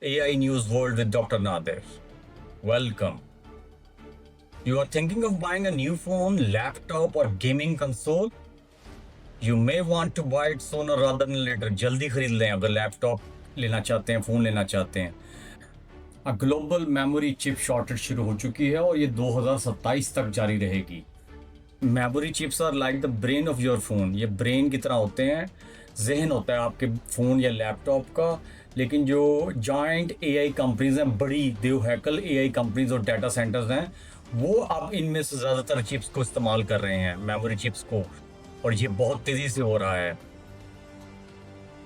AI News World with Dr. Nadir. Welcome. You are thinking of buying a new phone, laptop, or gaming console? You may want to buy it sooner rather than later. जल्दी खरीद लें अगर laptop लेना चाहते हैं, phone लेना चाहते हैं। ग्लोबल मेमोरी चिप शॉर्टेज शुरू हो चुकी है और ये 2027 तक जारी रहेगी। Memory chips are like the brain of your phone. ये ब्रेन की तरह होते हैं, जहन होता है आपके फ़ोन या लैपटॉप का। लेकिन जो जॉइंट एआई कंपनीज हैं, बड़ी देवहैकल एआई कंपनीज और डाटा सेंटर्स हैं, वो अब इनमें से ज़्यादातर चिप्स को इस्तेमाल कर रहे हैं, मेमोरी चिप्स को, और ये बहुत तेज़ी से हो रहा है।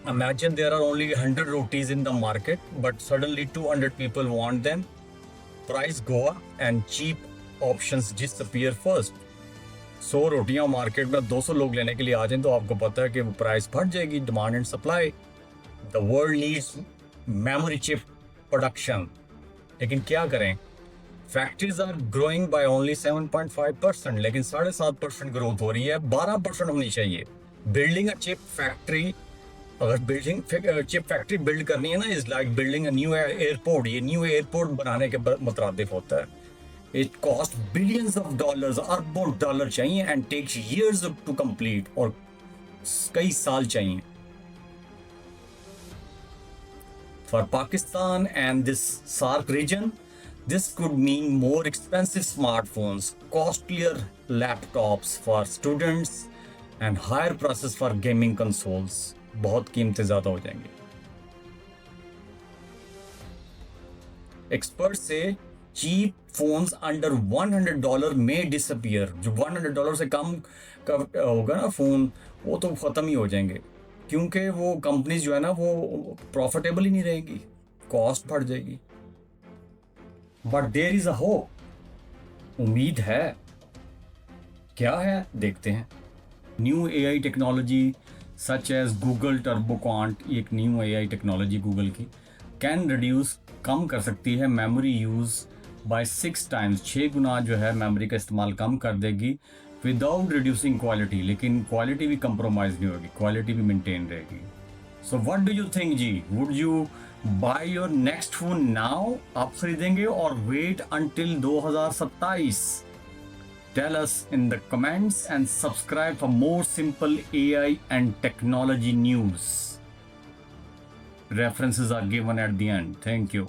Imagine there are only 100 rotis in the market, but suddenly 200 people want them. Price go up and cheap options disappear first. 100 रोटियां मार्केट में 200 लोग लेने के लिए आ जाएं तो आपको पता है कि वो प्राइस बढ़ जाएगी। Demand and supply. The world needs memory chip production. लेकिन क्या करें, factories are growing by only 7.5%, लेकिन 7.5% ग्रोथ हो रही है, 12% होनी चाहिए। बिल्डिंग अ चिप फैक्ट्री, अगर बिल्डिंग चिप फैक्ट्री बिल्ड करनी है ना, is like building a new airport. ये न्यू एयरपोर्ट बनाने के मुतरादिफ होता है। It cost billions of dollars, अरबों डॉलर चाहिए, and takes years to complete, और कई साल चाहिए। For Pakistan and this SAARC region, this could mean more expensive smartphones, costlier laptops for students, and higher prices for gaming consoles. बहुत कीमतें ज़्यादा हो जाएंगी। एक्सपर्ट से चीप फोन्स अंडर $100 में डिसअपियर। जो $100 से कम का होगा ना फ़ोन, वो तो ख़त्म ही हो जाएंगे, क्योंकि वो कंपनीज जो है ना, वो प्रॉफिटेबल ही नहीं रहेगी, कॉस्ट बढ़ जाएगी। But there is a hope, उम्मीद है। क्या है, देखते हैं। New AI technology such as Google TurboQuant, एक न्यू एआई टेक्नोलॉजी गूगल की, कैन रिड्यूस, कम कर सकती है मेमोरी यूज़ बाय 6 टाइम्स, 6 गुना जो है मेमोरी का इस्तेमाल कम कर देगी, विदाउट रिड्यूसिंग क्वालिटी। लेकिन क्वालिटी भी कंप्रोमाइज़ नहीं होगी, क्वालिटी भी मेंटेन रहेगी। So what do you think जी, would you by your next phone now? आप खरीदेंगे और wait until 2027? Tell us in the comments and subscribe for more simple AI and technology news. References are given at the end. Thank you.